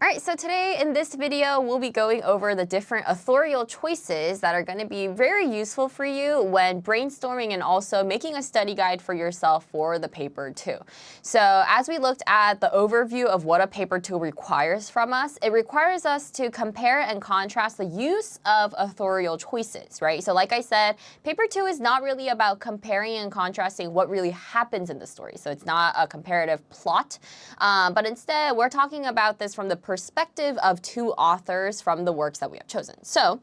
Alright, so today in this video, we'll be going over the different authorial choices that are going to be very useful for you when brainstorming and also making a study guide for yourself for the paper 2. So as we looked at the overview of what a paper 2 requires from us, it requires us to compare and contrast the use of authorial choices, right? So like I said, paper 2 is not really about comparing and contrasting what really happens in the story. So it's not a comparative plot, but instead we're talking about this from the perspective of two authors from the works that we have chosen. So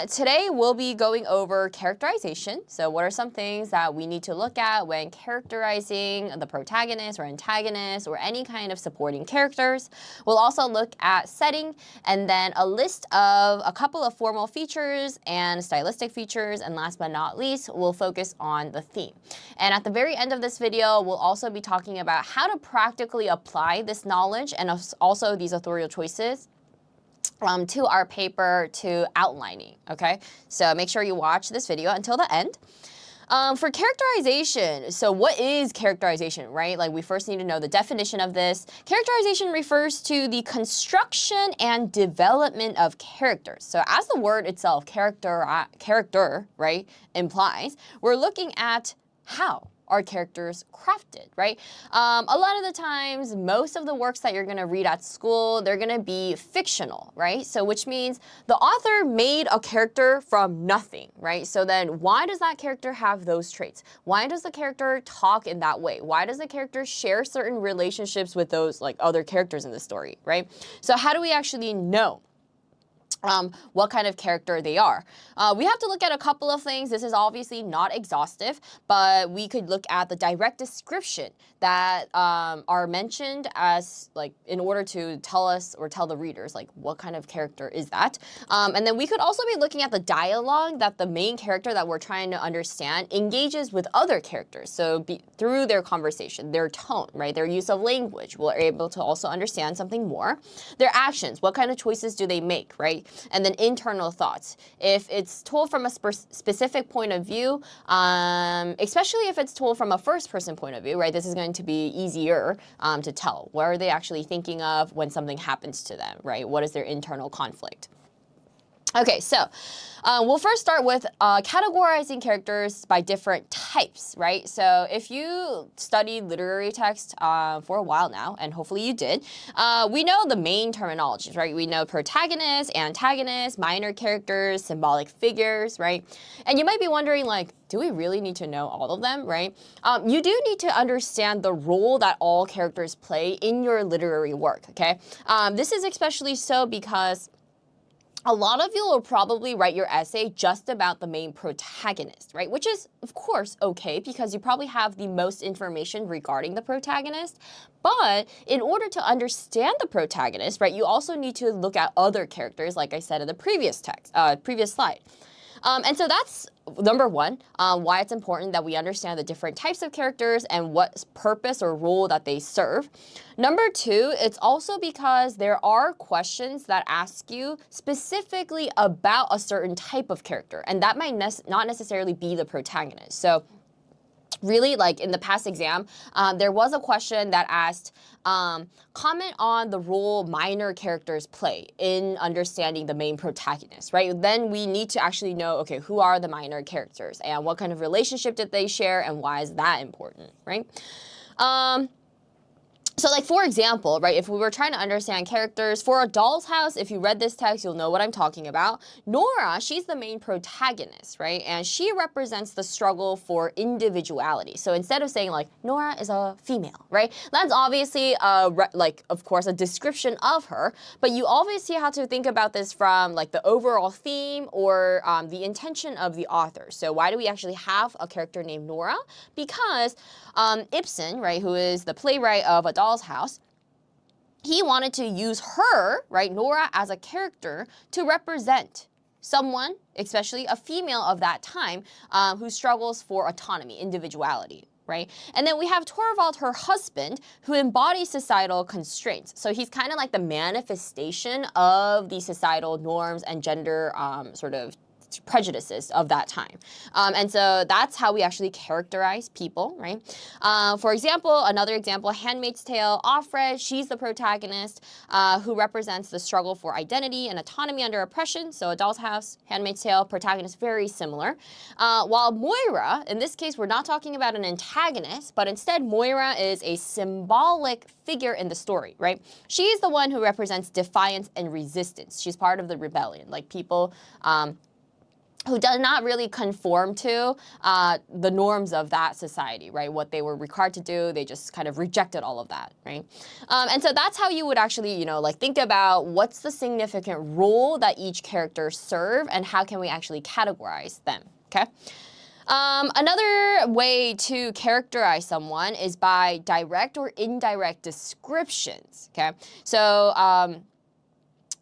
today we'll be going over characterization. So what are some things that we need to look at when characterizing the protagonist or antagonist or any kind of supporting characters. We'll also look at setting and then a list of a couple of formal features and stylistic features. And last but not least, we'll focus on the theme. And at the very end of this video, we'll also be talking about how to practically apply this knowledge and also these authorial choices to our paper 2 outlining, okay? So make sure you watch this video until the end. For characterization, so what is characterization, right? Like we first need to know the definition of this. Characterization refers to the construction and development of characters. So as the word itself, character, right, implies, we're looking at how are characters crafted, right? A lot of the times, most of the works that you're gonna read at school, they're gonna be fictional, right? So which means the author made a character from nothing, right? So then why does that character have those traits? Why does the character talk in that way? Why does the character share certain relationships with those like other characters in the story, right? So how do we actually know what kind of character they are? We have to look at a couple of things. This is obviously not exhaustive, but we could look at the direct description that are mentioned as like in order to tell us or tell the readers like what kind of character is that. And then we could also be looking at the dialogue that the main character that we're trying to understand engages with other characters. So through their conversation, their tone, right? Their use of language, we're able to also understand something more. Their actions, what kind of choices do they make, right? And then internal thoughts. If it's told from a specific point of view, especially if it's told from a first-person point of view, right? This is going to be easier to tell. What are they actually thinking of when something happens to them, right? What is their internal conflict? Okay, so we'll first start with categorizing characters by different types, right? So if you studied literary text for a while now, and hopefully you did, we know the main terminologies, right? We know protagonists, antagonists, minor characters, symbolic figures, right? And you might be wondering, like, do we really need to know all of them, right? You do need to understand the role that all characters play in your literary work, okay? This is especially so because a lot of you will probably write your essay just about the main protagonist, right? Which is, of course, okay because you probably have the most information regarding the protagonist. But in order to understand the protagonist, right, you also need to look at other characters, like I said in the previous slide. And so that's number one, why it's important that we understand the different types of characters and what purpose or role that they serve. Number two, it's also because there are questions that ask you specifically about a certain type of character, and that might not necessarily be the protagonist. So really, like in the past exam, there was a question that asked, comment on the role minor characters play in understanding the main protagonist, right? Then we need to actually know, okay, who are the minor characters and what kind of relationship did they share and why is that important, right? So like, for example, right, if we were trying to understand characters for A Doll's House, if you read this text, you'll know what I'm talking about. Nora, she's the main protagonist, right? And she represents the struggle for individuality. So instead of saying like, Nora is a female, right? That's obviously, like, of course, a description of her. But you obviously have to think about this from like the overall theme or the intention of the author. So why do we actually have a character named Nora? Because Ibsen, right, who is the playwright of A Doll's House, he wanted to use her, right, Nora, as a character to represent someone, especially a female of that time, who struggles for autonomy, individuality, right? And then we have Torvald, her husband, who embodies societal constraints. So he's kind of like the manifestation of the societal norms and gender sort of prejudices of that time. And so that's how we actually characterize people, right? For example, another example, Handmaid's Tale, Offred, she's the protagonist who represents the struggle for identity and autonomy under oppression. So A Doll's House, Handmaid's Tale, protagonist very similar. While Moira, in this case, we're not talking about an antagonist, but instead Moira is a symbolic figure in the story, right? She is the one who represents defiance and resistance. She's part of the rebellion, like people who does not really conform to the norms of that society, right? What they were required to do, they just kind of rejected all of that, right? And so that's how you would actually, you know, like think about what's the significant role that each character serve and how can we actually categorize them, okay? Another way to characterize someone is by direct or indirect descriptions, okay? So,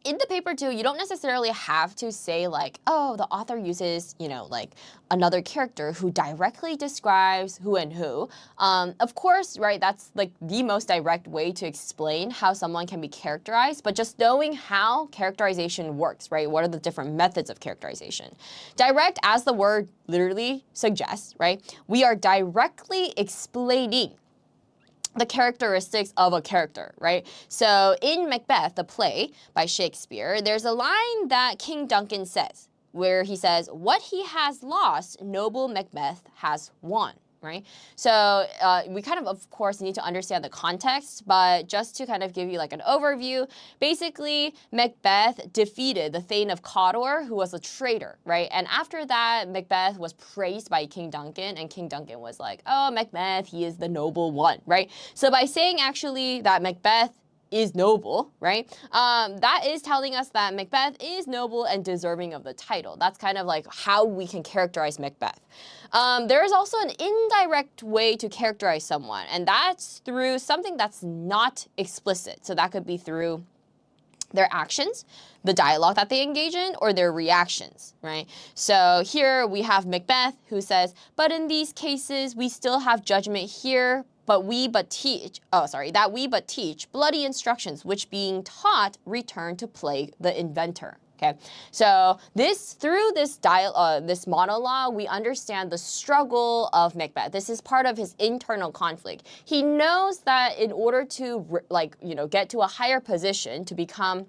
in the paper too, you don't necessarily have to say like, oh, the author uses, you know, like another character who directly describes who and who. Of course, right, that's like the most direct way to explain how someone can be characterized, but just knowing how characterization works, right? What are the different methods of characterization? Direct, as the word literally suggests, right? We are directly explaining the characteristics of a character, right? So in Macbeth, the play by Shakespeare, there's a line that King Duncan says, where he says, "What he has lost, noble Macbeth has won." Right? So we kind of course, need to understand the context, but just to kind of give you like an overview, basically Macbeth defeated the Thane of Cawdor, who was a traitor, right? And after that, Macbeth was praised by King Duncan, and King Duncan was like, oh, Macbeth, he is the noble one, right? So by saying actually that Macbeth is noble, right? That is telling us that Macbeth is noble and deserving of the title. That's kind of like how we can characterize Macbeth. There is also an indirect way to characterize someone, and that's through something that's not explicit. So that could be through their actions, the dialogue that they engage in, or their reactions, right? So here we have Macbeth who says, "But in these cases, we still have judgment here, that we but teach bloody instructions, which being taught return to plague the inventor." Okay, so through this monologue, we understand the struggle of Macbeth. This is part of his internal conflict. He knows that in order to get to a higher position, to become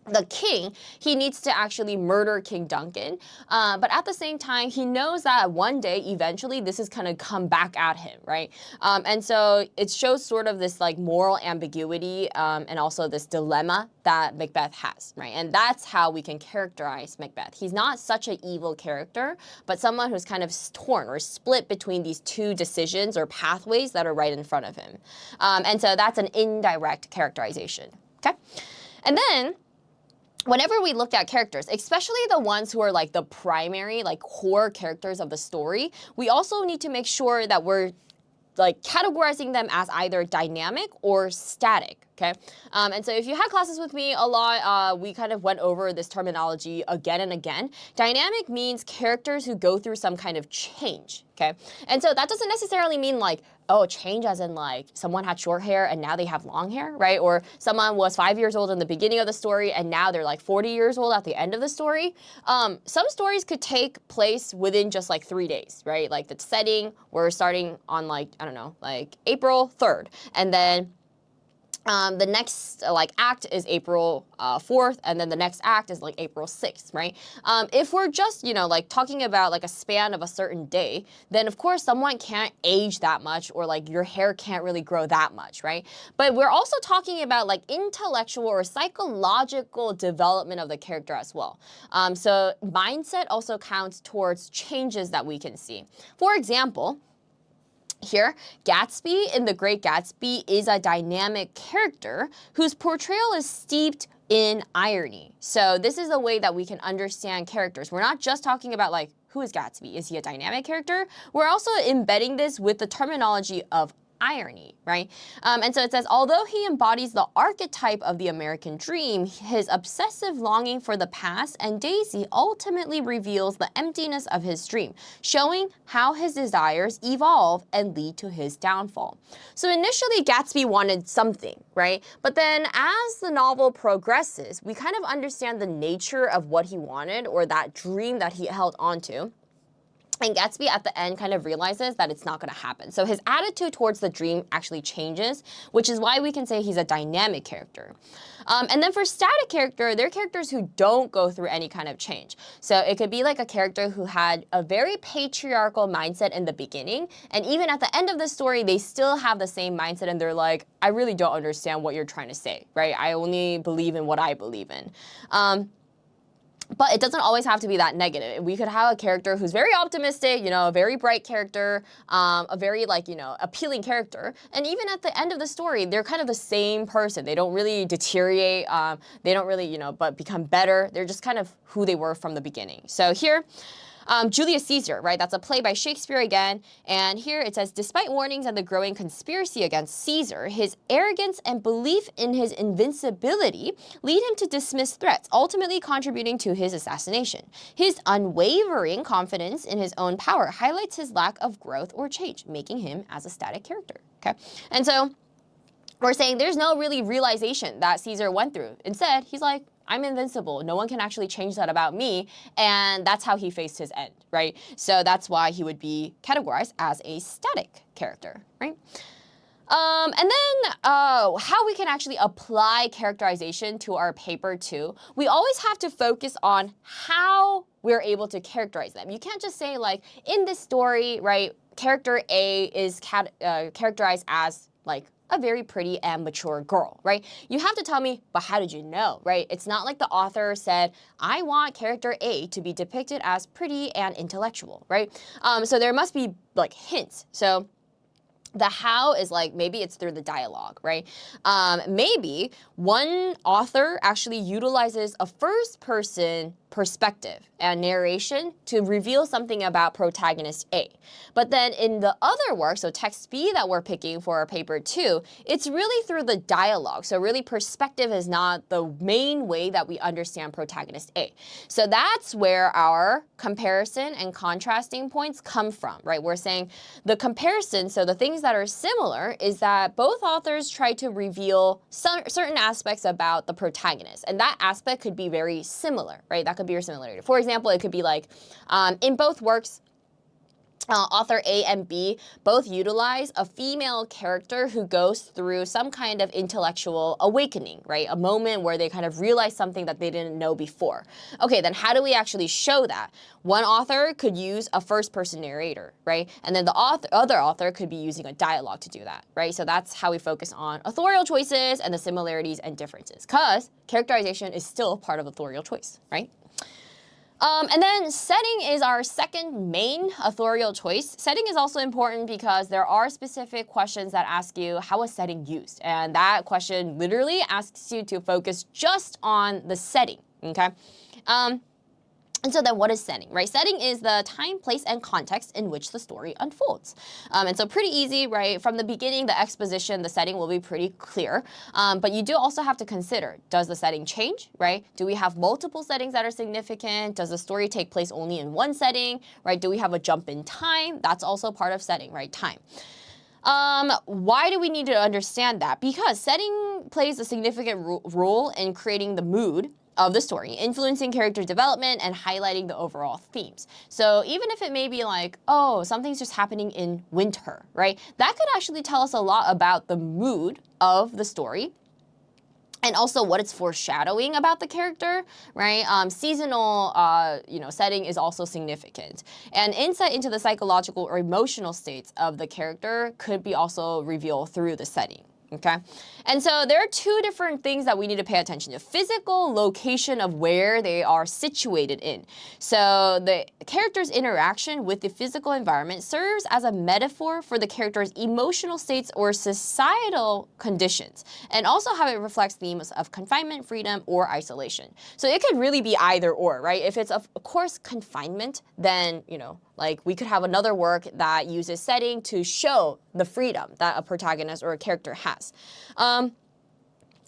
the king, he needs to actually murder King Duncan. But at the same time, he knows that one day, eventually, this is going to come back at him, right? And so it shows sort of this like moral ambiguity and also this dilemma that Macbeth has, right? And that's how we can characterize Macbeth. He's not such an evil character, but someone who's kind of torn or split between these two decisions or pathways that are right in front of him. And so that's an indirect characterization, okay? And then, whenever we look at characters, especially the ones who are like the primary, like core characters of the story, we also need to make sure that we're like categorizing them as either dynamic or static, okay? And so if you had classes with me a lot, we kind of went over this terminology again and again. Dynamic means characters who go through some kind of change, okay? And so that doesn't necessarily mean like, oh, change as in like someone had short hair and now they have long hair, right? Or someone was 5 years old in the beginning of the story and now they're like 40 years old at the end of the story. Some stories could take place within just like 3 days, right? Like the setting, we're starting on like, I don't know, like April 3rd. And then the next like act is April 4th, and then the next act is like April 6th, right? If we're just, you know, like talking about like a span of a certain day, then of course someone can't age that much, or like your hair can't really grow that much, right? But we're also talking about like intellectual or psychological development of the character as well. So mindset also counts towards changes that we can see. For example, here, Gatsby in The Great Gatsby is a dynamic character whose portrayal is steeped in irony. So this is a way that we can understand characters. We're not just talking about like, who is Gatsby? Is he a dynamic character? We're also embedding this with the terminology of irony, right? And so it says, although he embodies the archetype of the American dream, his obsessive longing for the past and Daisy ultimately reveals the emptiness of his dream, showing how his desires evolve and lead to his downfall. So initially, Gatsby wanted something, right? But then as the novel progresses, we kind of understand the nature of what he wanted, or that dream that he held onto. And Gatsby at the end kind of realizes that it's not going to happen. So his attitude towards the dream actually changes, which is why we can say he's a dynamic character. And then for static character, they're characters who don't go through any kind of change. So it could be like a character who had a very patriarchal mindset in the beginning, and even at the end of the story, they still have the same mindset, and they're like, I really don't understand what you're trying to say, right? I only believe in what I believe in. But it doesn't always have to be that negative. We could have a character who's very optimistic, a very bright character, a very appealing character. And even at the end of the story, they're kind of the same person. They don't really deteriorate. They don't really, but become better. They're just kind of who they were from the beginning. So here, Julius Caesar, right? That's a play by Shakespeare again. And here it says, despite warnings and the growing conspiracy against Caesar, his arrogance and belief in his invincibility lead him to dismiss threats, ultimately contributing to his assassination. His unwavering confidence in his own power highlights his lack of growth or change, making him as a static character, okay? And so we're saying there's no really realization that Caesar went through. Instead, he's like, I'm invincible. No one can actually change that about me. And that's how he faced his end, right? So that's why he would be categorized as a static character, right? And then how we can actually apply characterization to our paper too. We always have to focus on how we're able to characterize them. You can't just say like, in this story, right, character A is characterized as like a very pretty and mature girl, right? You have to tell me, but how did you know, right? It's not like the author said, I want character A to be depicted as pretty and intellectual, right? So there must be like hints. So the how is like, maybe it's through the dialogue, right? Maybe one author actually utilizes a first-person perspective and narration to reveal something about protagonist A. But then in the other work, so text B that we're picking for our paper 2, it's really through the dialogue. So really perspective is not the main way that we understand protagonist A. So that's where our comparison and contrasting points come from, right? We're saying the comparison, so the things that are similar is that both authors try to reveal certain aspects about the protagonist. And that aspect could be very similar, right? That could be your similarity. For example, it could be like, in both works, author A and B both utilize a female character who goes through some kind of intellectual awakening, right? A moment where they kind of realize something that they didn't know before. Okay, then how do we actually show that? One author could use a first-person narrator, right? And then the other author could be using a dialogue to do that, right? So that's how we focus on authorial choices and the similarities and differences, because characterization is still part of authorial choice, right? And then setting is our second main authorial choice. Setting is also important because there are specific questions that ask you, how is setting used? And that question literally asks you to focus just on the setting, okay? And so then what is setting, right? Setting is the time, place, and context in which the story unfolds. And so pretty easy, right? From the beginning, the exposition, the setting will be pretty clear. But you do also have to consider, does the setting change, right? Do we have multiple settings that are significant? Does the story take place only in one setting, right? Do we have a jump in time? That's also part of setting, right? Time. Why do we need to understand that? Because setting plays a significant role in creating the mood of the story, influencing character development and highlighting the overall themes. So even if it may be like, oh, something's just happening in winter, right? That could actually tell us a lot about the mood of the story and also what it's foreshadowing about the character, right? Seasonal, setting is also significant. And insight into the psychological or emotional states of the character could be also revealed through the setting. Okay, and so there are two different things that we need to pay attention to. Physical location of where they are situated in. So the character's interaction with the physical environment serves as a metaphor for the character's emotional states or societal conditions, and also how it reflects themes of confinement, freedom, or isolation. So it could really be either or, right? If it's of course confinement, then, Like we could have another work that uses setting to show the freedom that a protagonist or a character has.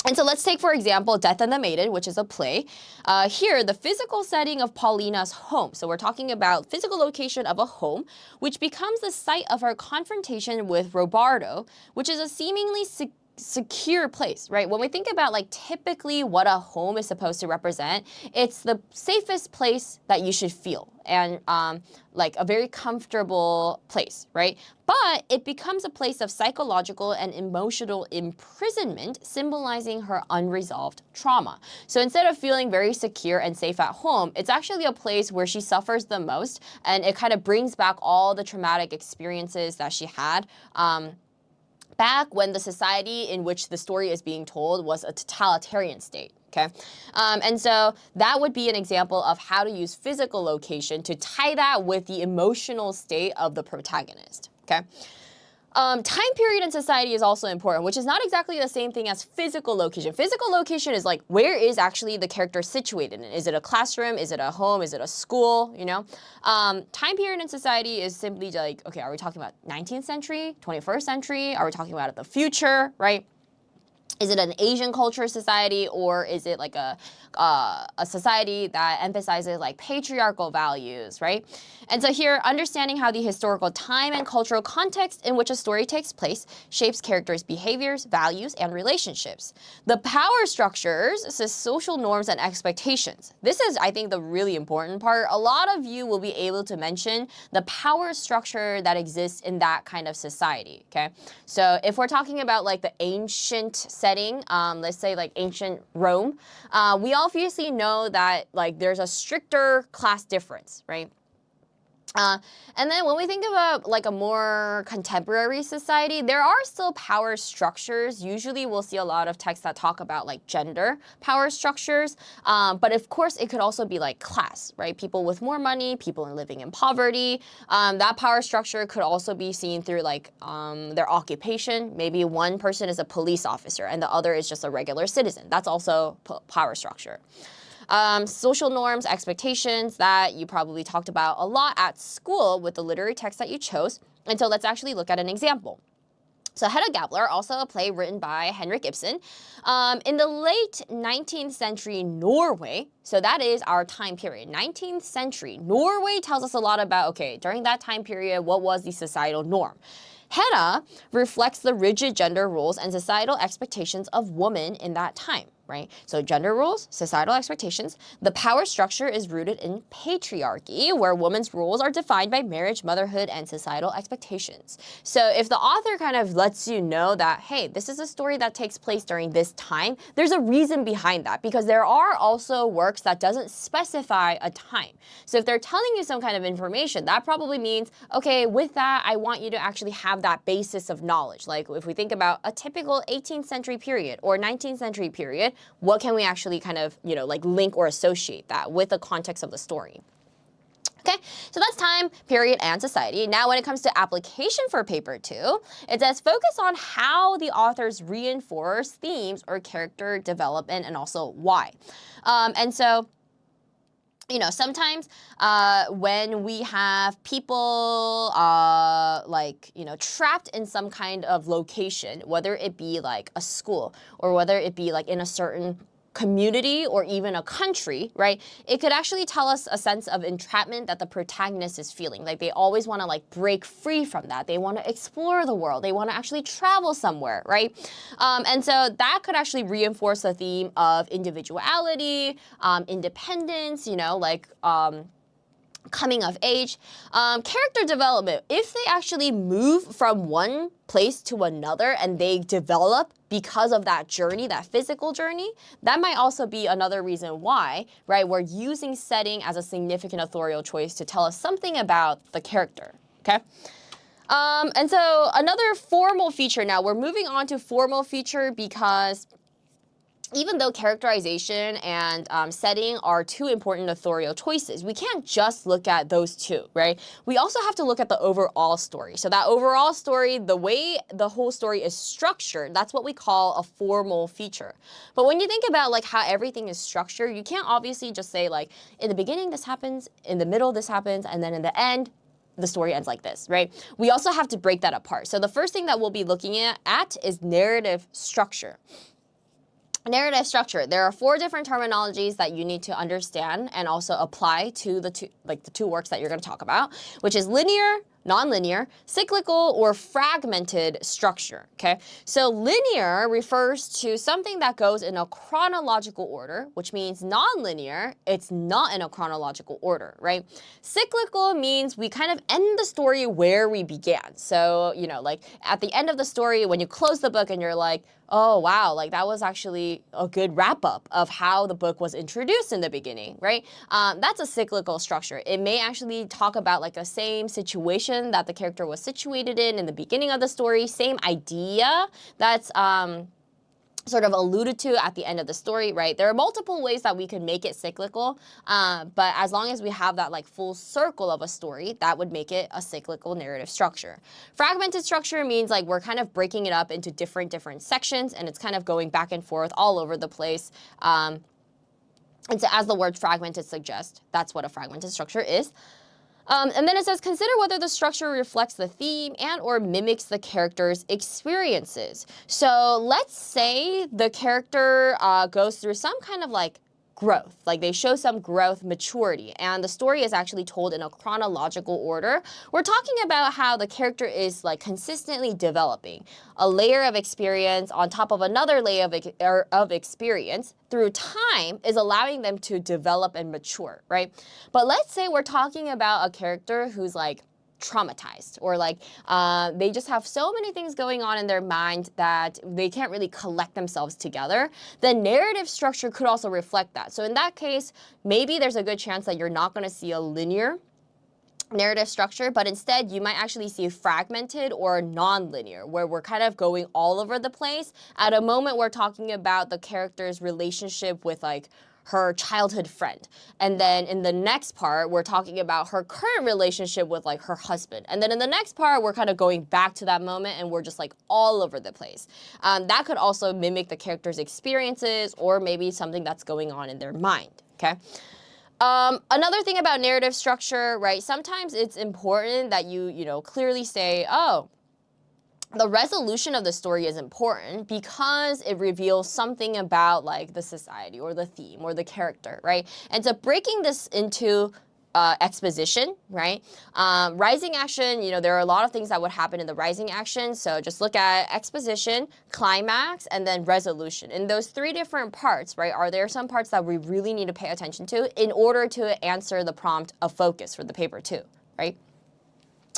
And so let's take, for example, Death and the Maiden, which is a play. Here, the physical setting of Paulina's home. So we're talking about physical location of a home, which becomes the site of her confrontation with Robardo, which is a seemingly secure place, right? When we think about like typically what a home is supposed to represent, it's the safest place that you should feel, and like a very comfortable place, right? But it becomes a place of psychological and emotional imprisonment, symbolizing her unresolved trauma. So instead of feeling very secure and safe at home, it's actually a place where she suffers the most, and it kind of brings back all the traumatic experiences that she had back when the society in which the story is being told was a totalitarian state. Okay, and so that would be an example of how to use physical location to tie that with the emotional state of the protagonist. Okay. Time period in society is also important, which is not exactly the same thing as physical location. Physical location is like, where is actually the character situated in? Is it a classroom? Is it a home? Is it a school? You know? Time period in society is simply like, okay, are we talking about 19th century, 21st century? Are we talking about the future, right? Is it an Asian culture society, or is it like a society that emphasizes like patriarchal values, right? And so here, understanding how the historical time and cultural context in which a story takes place shapes characters' behaviors, values, and relationships. The power structures, so social norms and expectations. This is, I think, the really important part. A lot of you will be able to mention the power structure that exists in that kind of society, okay? So if we're talking about like the ancient setting, let's say like ancient Rome, we obviously know that like there's a stricter class difference, right? And then when we think about like a more contemporary society, there are still power structures. Usually we'll see a lot of texts that talk about like gender power structures. But of course it could also be like class, right? People with more money, people living in poverty. That power structure could also be seen through like their occupation. Maybe one person is a police officer and the other is just a regular citizen. That's also power structure. Social norms, expectations that you probably talked about a lot at school with the literary text that you chose. And so let's actually look at an example. So Hedda Gabler, also a play written by Henrik Ibsen. In the late 19th century Norway, so that is our time period, 19th century, Norway tells us a lot about, okay, during that time period, what was the societal norm? Hedda reflects the rigid gender roles and societal expectations of women in that time, right? So gender roles, societal expectations. The power structure is rooted in patriarchy, where women's roles are defined by marriage, motherhood, and societal expectations. So if the author kind of lets you know that, hey, this is a story that takes place during this time, there's a reason behind that, because there are also works that doesn't specify a time. So if they're telling you some kind of information, that probably means, okay, with that, I want you to actually have that basis of knowledge. Like if we think about a typical 18th century period or 19th century period, what can we actually kind of, you know, like link or associate that with the context of the story? Okay, so that's time, period, and society. Now when it comes to application for paper 2, it says focus on how the authors reinforce themes or character development and also why. And so, you know, sometimes when we have people like, you know, trapped in some kind of location, whether it be like a school or whether it be like in a certain community or even a country, right? It could actually tell us a sense of entrapment that the protagonist is feeling. Like they always want to like break free from that. They want to explore the world. They want to actually travel somewhere, right? And so that could actually reinforce the theme of individuality, independence, you know, like coming of age, character development. If they actually move from one place to another and they develop because of that journey, that physical journey, that might also be another reason why, right, we're using setting as a significant authorial choice to tell us something about the character, okay? And so another formal feature now, we're moving on to formal feature because even though characterization and setting are two important authorial choices, we can't just look at those two, right? We also have to look at the overall story. So that overall story, the way the whole story is structured, that's what we call a formal feature. But when you think about like how everything is structured, you can't obviously just say like, in the beginning this happens, in the middle this happens, and then in the end the story ends like this, right? We also have to break that apart. So the first thing that we'll be looking at is narrative structure. Narrative structure. There are 4 different terminologies that you need to understand and also apply to the two works that you're going to talk about, which is linear, nonlinear, cyclical, or fragmented structure, okay? So linear refers to something that goes in a chronological order, which means nonlinear, it's not in a chronological order, right? Cyclical means we kind of end the story where we began. So, you know, like at the end of the story, when you close the book and you're like, oh, wow, like that was actually a good wrap up of how the book was introduced in the beginning, right? That's a cyclical structure. It may actually talk about like a same situation that the character was situated in the beginning of the story, same idea that's sort of alluded to at the end of the story, right? There are multiple ways that we can make it cyclical, but as long as we have that like full circle of a story, that would make it a cyclical narrative structure. Fragmented structure means like we're kind of breaking it up into different sections, and it's kind of going back and forth all over the place. And so as the word fragmented suggests, that's what a fragmented structure is. And then it says, consider whether the structure reflects the theme and or mimics the character's experiences. So let's say the character goes through some kind of like growth, like they show some growth, maturity, and the story is actually told in a chronological order. We're talking about how the character is like consistently developing a layer of experience on top of another layer of experience through time is allowing them to develop and mature, right? But let's say we're talking about a character who's like traumatized, or like they just have so many things going on in their mind that they can't really collect themselves together. The narrative structure could also reflect that. So in that case, maybe there's a good chance that you're not going to see a linear narrative structure, but instead you might actually see fragmented or non-linear, where we're kind of going all over the place. At a moment, we're talking about the character's relationship with like her childhood friend. And then in the next part, we're talking about her current relationship with like her husband. And then in the next part, we're kind of going back to that moment and we're just like all over the place. That could also mimic the character's experiences or maybe something that's going on in their mind, okay? Another thing about narrative structure, right? Sometimes it's important that you know, clearly say, oh, the resolution of the story is important because it reveals something about like the society or the theme or the character, right? And so breaking this into exposition, right? Rising action, you know, there are a lot of things that would happen in the rising action. So just look at exposition, climax, and then resolution. In those 3 different parts, right, are there some parts that we really need to pay attention to in order to answer the prompt of focus for the paper 2, right?